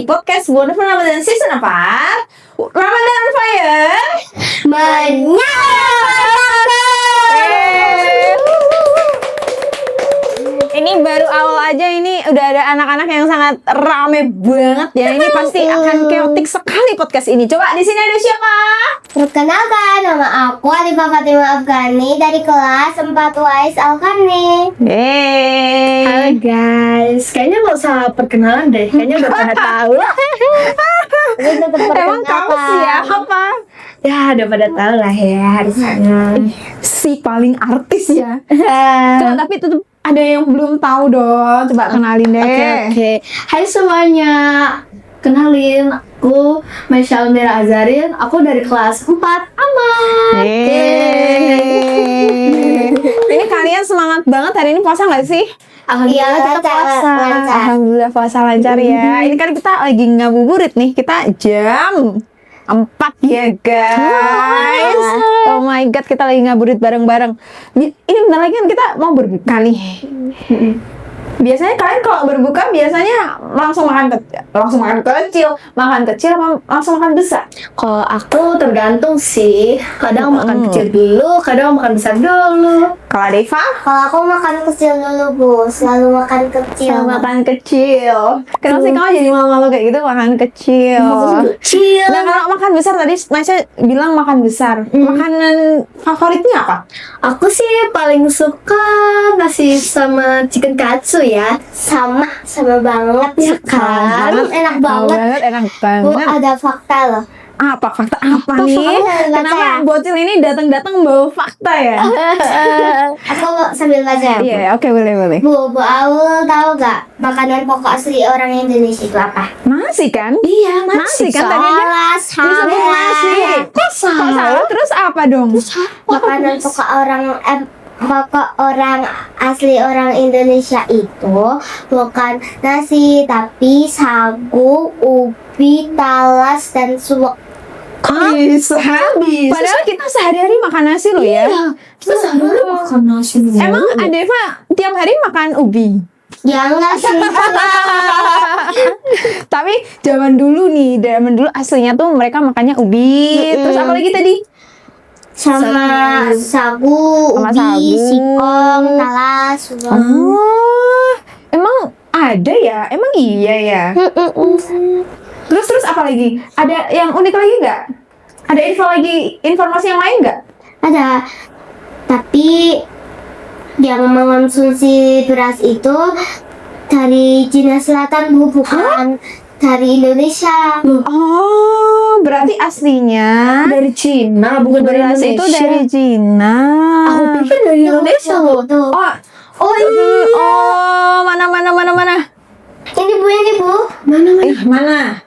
di podcast Wonderful Ramadan Season apa? Ramadan on Fire Ini baru awal aja, ini udah ada anak-anak yang sangat rame banget ya. Ini pasti akan chaotic sekali podcast ini. Coba di sini ada siapa? Perkenalkan, nama aku Alifah Fatimah Afghani dari kelas 4 UAS Al-Karni. Halo guys, kayaknya nggak usah perkenalan deh, kayaknya udah pada tahu. Emang kamu siapa? Ya udah pada tahu lah ya harusnya. Si paling artis ya. Coba, tapi tetap ada yang belum tahu dong. Coba kenalin deh. Oke. Hai semuanya, kenalin aku Maisha Almira Azarin. Aku dari kelas 4 Aman. Ini kalian semangat banget hari ini, puasa nggak sih? Alhamdulillah kita puasa. Alhamdulillah puasa lancar ya. Ini kan kita lagi ngabuburit nih. Kita jam 4 ya guys. Oh my god, kita lagi ngabuburit bareng-bareng. Ini bentar lagi kan kita mau berbuka nih. Biasanya kalian kalau berbuka biasanya langsung makan kecil, apa langsung makan besar? Kalau aku tergantung sih, kadang makan kecil dulu, kadang makan besar dulu. Kalau Deva? Kalau aku makan kecil dulu, Bu. Selalu makan kecil. Makan kecil. Kenapa sih kamu jadi malu-malu kayak gitu makan kecil? Kecil. Nah, kalau makan besar tadi Maisha bilang makan besar. Makanan favoritnya apa? Aku sih paling suka nasi sama chicken katsu ya. Sama banget ya kan? Enak banget. Enak Bu, banget. ada fakta loh. Apa fakta apa nih? Fakta. Kenapa bocil ini datang-datang bawa fakta ya? Aku sambil baca ya, Bu. Iya, oke, boleh. Bu Aul tahu gak makanan pokok asli orang Indonesia itu apa? Nasi kan? Iya, Nasi kan tadi aja. Salah. Disebut nasi. Kok salah? Terus apa dong? Makanan pokok orang asli orang Indonesia itu bukan nasi tapi sagu, ubi, talas dan suwek. Bisa. Padahal kita sehari-hari makan nasi loh ya. Kita sehari-hari makan nasi. Emang Adeva tiap hari makan ubi? Ya enggak sih. Tapi zaman dulu aslinya tuh mereka makannya ubi. Terus apa lagi tadi? Sama sagu, Sama ubi, sagu. singkong, talas, suwek. Oh, emang ada ya? Emang iya ya? Terus apa lagi? Ada yang unik lagi nggak? Ada informasi yang lain nggak? Ada. Tapi yang mengonsumsi beras itu dari Cina Selatan, Bu, bukan dari Indonesia. Oh, berarti aslinya Dari Cina, bukan dari beras Indonesia. itu dari Cina. Aku pikir dari Indonesia loh. Tuh. Oh iya. Oh, mana? Ini Bu. Mana?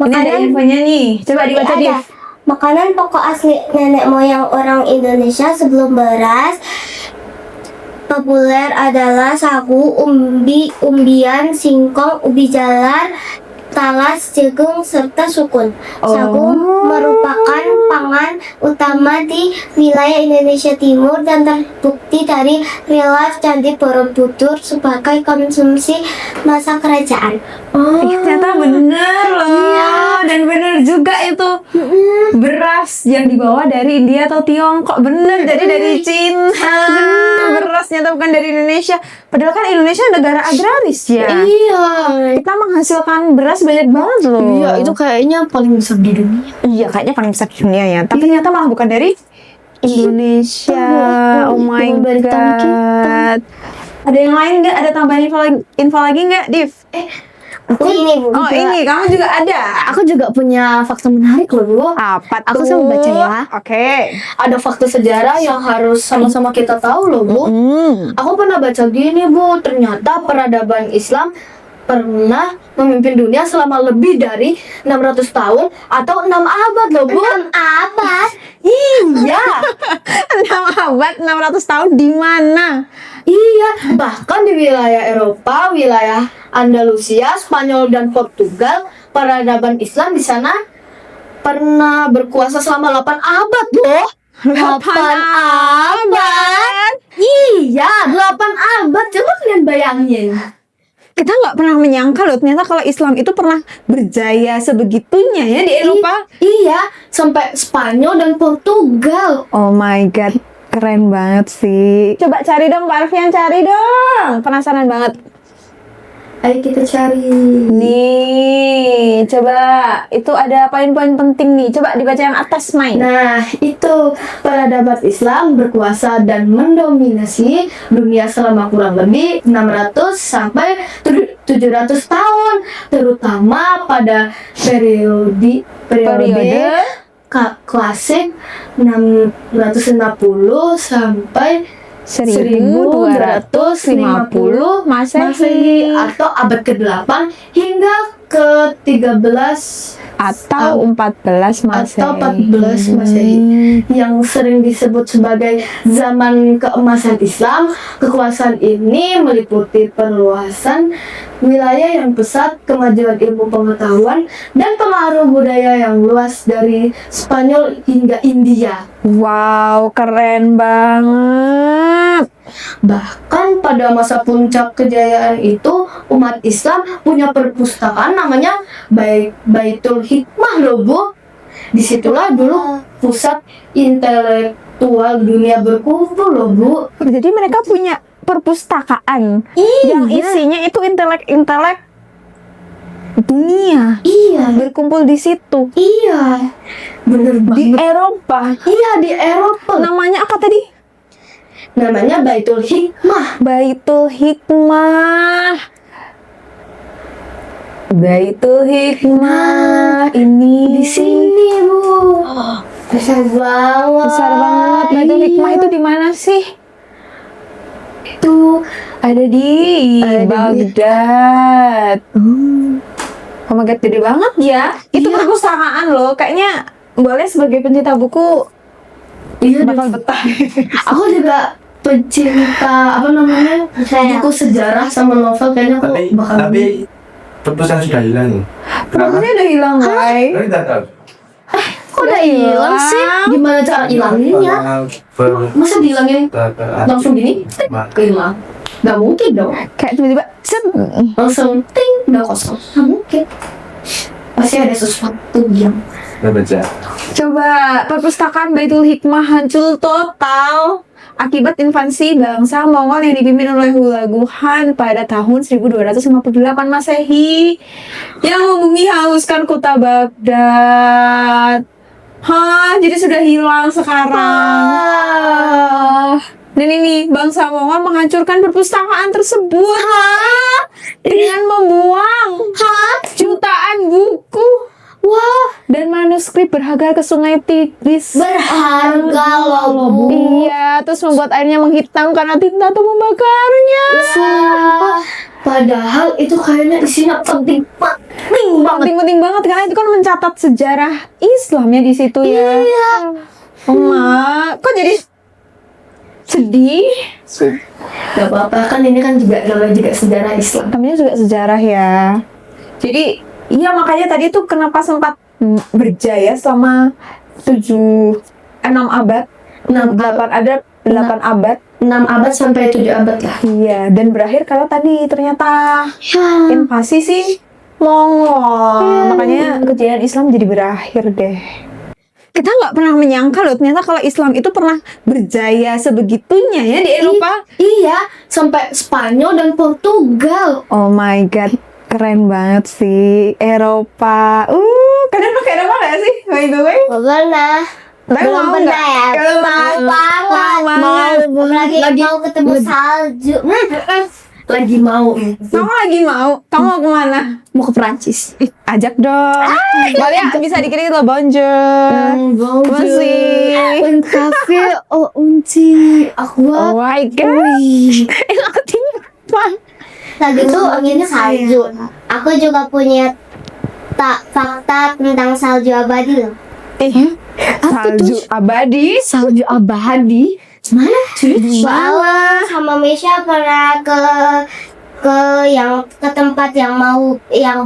Ini ada infonya nih. Coba dibaca, Ada. Div. Makanan pokok asli nenek moyang orang Indonesia sebelum beras populer adalah sagu, umbian, singkong, ubi jalar, talas, jagung, serta sukun. Sagu merupakan pangan utama di wilayah Indonesia Timur dan terbukti dari relief Candi Borobudur sebagai konsumsi masa kerajaan. Ternyata bener loh. Iya. Dan bener juga itu beras yang dibawa dari India atau Tiongkok. Bener, jadi dari Cina. Berasnya tuh bukan dari Indonesia. Padahal kan Indonesia negara agraris ya. Iya. Kita menghasilkan beras banyak banget loh. Iya, itu kayaknya paling besar di dunia. Iya, kayaknya paling besar di dunia ya. Tapi ternyata malah bukan dari Indonesia. Oh my Dari tanah kita. god. Ada yang lain nggak? Ada tambahan info lagi nggak, Div? Ini Bu. Oh, ini kamu juga ada. Aku juga punya fakta menarik loh, Bu. Apa tuh? Aku sambil baca ya. Oke. Ada fakta sejarah yang harus sama-sama kita tahu loh, Bu. Aku pernah baca gini, Bu. Ternyata peradaban Islam pernah memimpin dunia selama lebih dari 600 tahun atau 6 abad loh, Bu. 6 abad. Iya. 6 abad, 600 tahun di mana? Iya, bahkan di wilayah Eropa, wilayah Andalusia, Spanyol dan Portugal, peradaban Islam di sana pernah berkuasa selama 8 abad loh. 8 abad? Iya, 8 abad. Coba kalian bayangin. Kita nggak pernah menyangka loh ternyata kalau Islam itu pernah berjaya sebegitunya ya di Eropa. Iya, sampai Spanyol dan Portugal. Oh my god, keren banget sih. Coba cari dong Pak Alfian, cari dong. Penasaran banget. Ayo kita cari. Nih, coba itu ada poin-poin penting nih. Coba dibaca yang atas, Mai. Nah, itu peradaban Islam berkuasa dan mendominasi dunia selama kurang lebih 600 sampai 700 tahun, terutama pada periode klasik 660 sampai 1250 Masehi atau abad ke-8 hingga ke-13 atau 14 Masehi. atau 14 Masehi yang sering disebut sebagai zaman keemasan Islam. Kekuasaan ini meliputi perluasan wilayah yang pesat, kemajuan ilmu pengetahuan, dan pengaruh budaya yang luas dari Spanyol hingga India. Wow, keren banget. Bahkan pada masa puncak kejayaan itu, umat Islam punya perpustakaan namanya Baitul Hikmah loh, Bu. Disitulah dulu pusat intelektual dunia berkumpul loh, Bu. Jadi mereka punya perpustakaan yang isinya itu intelek-intelek dunia Iya, berkumpul di situ. iya, bener Di banget. Eropa. Iya, di Eropa. Namanya apa tadi? Namanya Baitul Hikmah. Baitul Hikmah. Baitul Hikmah ini Di sini, Bu. Besar banget. besar banget. Baitul Hikmah Iya. itu di mana sih? Itu Ada di Baghdad. Oh my god, gede banget ya. Itu Iya. perpustakaan loh. Kayaknya boleh sebagai pencinta buku iya, bakal betah. aku juga pencinta apa namanya buku sejarah sama novel, kayaknya aku bakal Tapi perpustakaan sudah hilang. Kenapa? Bukunya udah hilang, guys. Kalian tidak tahu. kok udah hilang sih? Gimana cara hilanginnya? Masa dihilangin langsung gini? Tik, hilang. Gak mungkin dong. Kayak tiba-tiba set. Langsung ting, udah kosong. Gak mungkin. Pasti ada sesuatu yang baca. Coba perpustakaan Baitul Hikmah hancur total akibat invasi bangsa Mongol yang dipimpin oleh Hulagu Khan pada tahun 1258 Masehi yang menghanguskan kota Baghdad. Hah, jadi sudah hilang sekarang. Dan ini bangsa Mongol menghancurkan perpustakaan tersebut dengan membuang jutaan buku. wah, Dan manuskrip berharga ke sungai Tigris. Berharga loh, Bu. Iya, terus membuat airnya menghitam karena tinta itu membakarnya. sumpah. Padahal itu kayaknya isinya penting banget. Penting-penting banget karena itu kan mencatat sejarah Islamnya di situ ya. Iya. Oma, kok jadi sedih? Gak apa-apa, kan ini kan juga namanya juga sejarah Islam. Namanya juga sejarah ya. Jadi, iya makanya tadi tuh kenapa sempat berjaya selama 6 abad, 8 abad. 6 abad sampai 7 abad lah. Iya, dan berakhir kalau tadi ternyata invasi sih Mongol. Makanya kejayaan Islam jadi berakhir deh. Kita nggak pernah menyangka loh ternyata kalau Islam itu pernah berjaya sebegitunya ya di Eropa. Iya, sampai Spanyol dan Portugal. Oh my god, keren banget sih Eropa. Kalian pakai Eropa nggak sih? By the way, Belum pernah. tapi Belum mau pernah nggak? ya. Belum Mau mau banget. banget. Mau ketemu salju. Lagi mau. Kamu lagi mau? Kamu mau kemana? Mau ke Prancis. Ajak dong. Boleh ya? Bisa dikirim lo bonjour. Masih. Un cafe au unti Oh aqua. my god. Artinya apa? Lagi tuh anginnya salju. Aku juga punya fakta tentang salju abadi loh. Salju abadi. Salju abadi. Mana cuy? Bawah sama Misha pernah ke ke tempat yang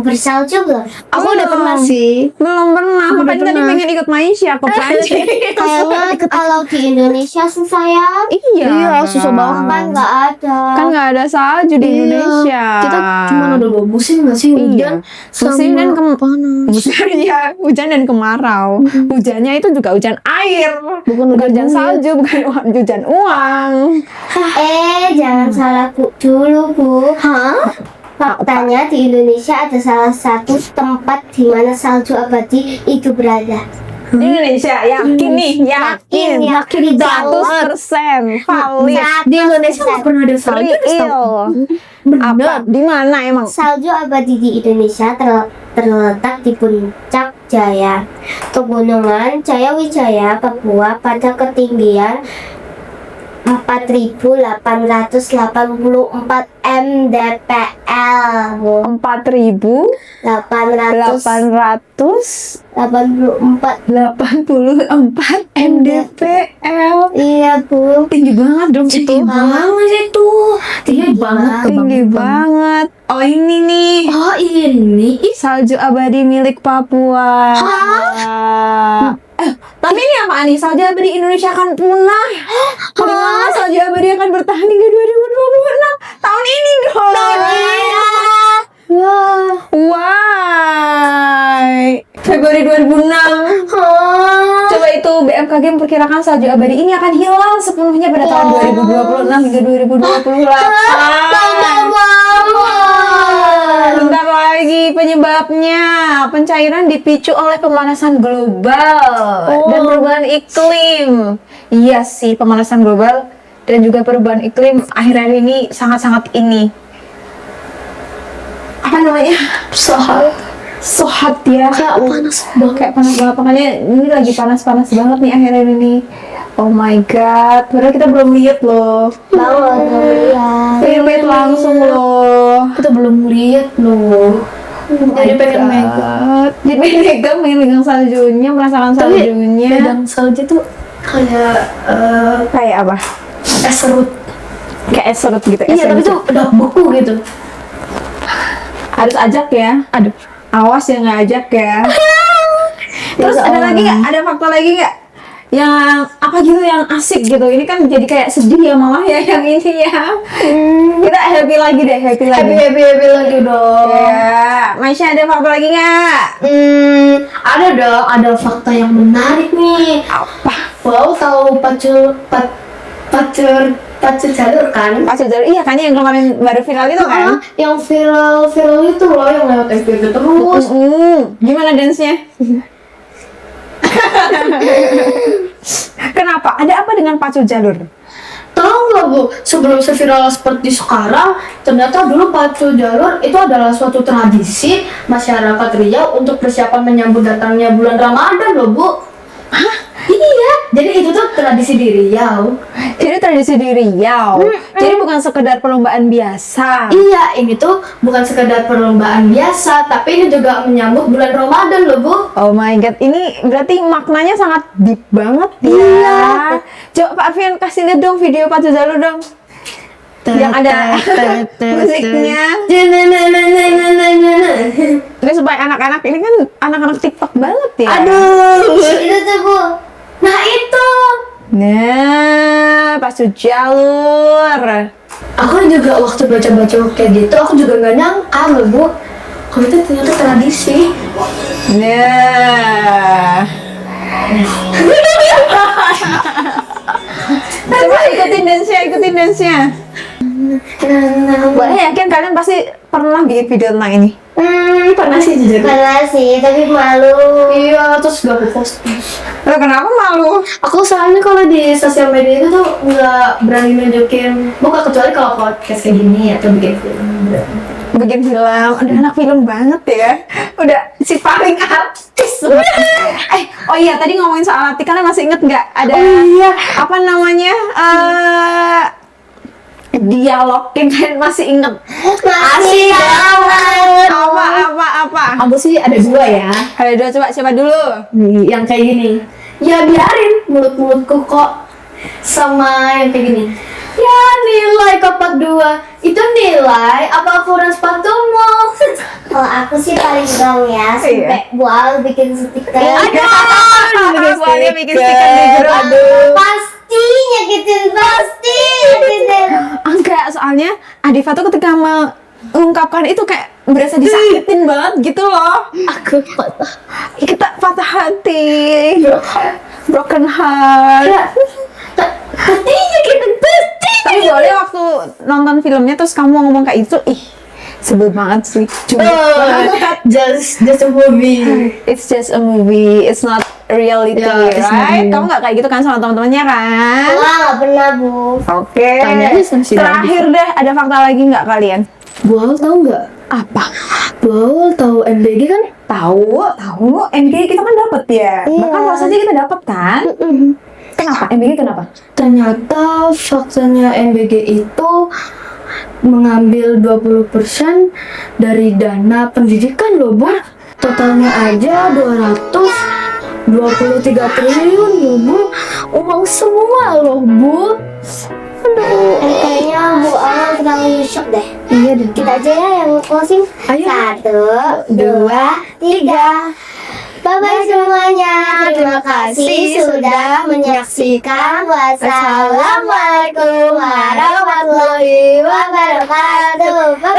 bersalju belum? Aku udah pernah sih. Belum pernah. Aku udah Makanya tadi pernah. pengen ikut Malaysia ke Prancis. Kayaknya kalau di Indonesia susah ya. Iya, susah banget. Kan nggak ada. Kan nggak ada salju di Indonesia. Kita cuma ada 2 musim nggak sih? Hujan, Musim dan panas. Iya, hujan dan kemarau. Hujannya itu juga hujan air, bukan hujan salju, bukan hujan uang. Jangan salah dulu, Bu. Hah? Faktanya di Indonesia ada salah satu tempat di mana salju abadi itu berada. Di Indonesia, yakin nih, yakin Yakin 100% valid. Di Indonesia nggak pernah ada salju. Real. Apa? Di mana emang? Salju abadi di Indonesia terletak di Puncak Jaya, Pegunungan Jayawijaya, Papua pada ketinggian 4.884 mdpl. 4.884 84. mdpl. Iya, Bu. Tinggi banget dong itu. Banget itu. Tinggi banget. Tinggi banget. Oh ini nih. Oh ini. Salju abadi milik Papua. Tapi ini apa nih? Salju abadi Indonesia akan punah. Bagaimana salju abadi akan bertahan hingga 2026? Tahun ini dong. Why? Februari 2006. Coba itu BMKG memperkirakan salju abadi ini akan hilang sepenuhnya pada tahun 2026 hingga 2028. Bentar lagi penyebabnya pencairan dipicu oleh pemanasan global dan perubahan iklim. Iya sih, pemanasan global dan juga perubahan iklim akhir-akhir ini sangat-sangat ini apa namanya? Sohat ya. Kayak panas banget. Kayak panas banget, makanya ini lagi panas-panas banget nih akhir-akhir ini. Oh my god, padahal kita belum lihat loh. Pengen lihat langsung loh. Kita belum lihat loh. Jadi pengen megang. Jadi pengen megang saljunya, merasakan saljunya. Megang salju tuh kayak Kayak apa? es serut. Kayak es serut gitu. Iya, tapi tuh udah beku gitu. Harus ajak ya. Aduh, awas ya nggak ajak ya. Terus ada lagi nggak? Ada fakta lagi nggak? Yang apa gitu yang asik gitu? Ini kan jadi kayak sedih ya malah ya yang ini ya. Kita happy lagi deh, happy lagi. Happy lagi dong. Ya, Maisha ada fakta lagi nggak? Ada dong, ada fakta yang menarik nih. Apa? Wow, tahu pacul jalur kan? Pas udah, iya kan yang kemarin baru viral itu kan? Yang viral itu loh, yang lewat FB terus. Gimana dance-nya? Kenapa? Ada apa dengan pacu jalur? Tahu nggak Bu, sebelum seviral seperti sekarang, ternyata dulu pacu jalur itu adalah suatu tradisi masyarakat Riau untuk persiapan menyambut datangnya bulan Ramadan loh Bu. Hah? Iya, jadi itu tuh tradisi di Riau. Jadi tradisi di Riau. Jadi bukan sekedar perlombaan biasa. Iya, ini tuh bukan sekedar perlombaan biasa, tapi ini juga menyambut bulan Ramadan loh Bu. Oh my god, ini berarti maknanya sangat deep banget ya. Iya. Coba Pak Alfian kasih lihat dong video pacu jalur dong. Yang ada musiknya. Ini supaya anak-anak ini kan anak-anak TikTok banget ya. Aduh. Itu tuh, Bu. Nah itu. Nah, pacu jalur. Aku juga waktu baca-baca kayak gitu, aku juga nggak nyangka loh Bu. Kalau itu ternyata tradisi. Nah. Coba ikutin dance-nya. Boleh yakin kalian pasti pernah bikin video tentang ini? Pernah sih jujur. Pernah sih, tapi malu. Iya, terus gak aku post. Loh, kenapa malu? Aku soalnya kalau di sosial media itu tuh nggak berani nunjukin, bukan kecuali kalau podcast kayak gini atau bikin film. Bikin film, udah anak film banget ya. Udah si paling artis. Oh iya, tadi ngomongin soal arti, kalian masih inget nggak? Ada apa namanya? Dialog yang kalian masih inget? Masih banget. Apa? Aku sih ada 2 ya. Ada dua, coba siapa dulu? Yang kayak gini. Ya biarin mulut-mulutku kok. Sama yang kayak gini. Ya nilai kopak 2 itu nilai nilai apa ukuran sepatumu? Kalau aku sih paling gaul ya, sampai bual bikin stiker. Dia bikin stiker di grup. Pasti nyakitin, pasti nyakitin. Enggak, soalnya Adifa tuh ketika mengungkapkan itu kayak berasa disakitin banget gitu loh. Aku patah. Kita patah hati, broken heart. Pasti nyakitin, pasti. Tapi boleh waktu nonton filmnya terus kamu ngomong kayak itu, sebel banget sih. Cuma Just a movie. it's just a movie, it's not reality, Yeah, it's not right? real. Kamu nggak kayak gitu kan sama teman-temannya kan? Wah, nggak pernah, Bu. Oke. Tanya aja sama si Terakhir deh, ada fakta lagi nggak kalian? Bu Awal tahu nggak? Apa? Bu Awal tahu MBG kan? Tahu. MBG kita kan dapat ya. Bahkan kalau saja kita dapat kan? Kenapa? MBG kenapa? Ternyata faktanya MBG itu mengambil 20% dari dana pendidikan loh, Bu. Totalnya aja 223 triliun loh, Bu. Uang semua loh, Bu. Kayaknya Bu Awal terlalu shock deh. Iya deh. Kita aja ya yang closing. Ayo. 1, 2, 3. Bye-bye semuanya. Terima kasih sudah menyaksikan. Wassalamualaikum warahmatullahi wabarakatuh. Bye-bye.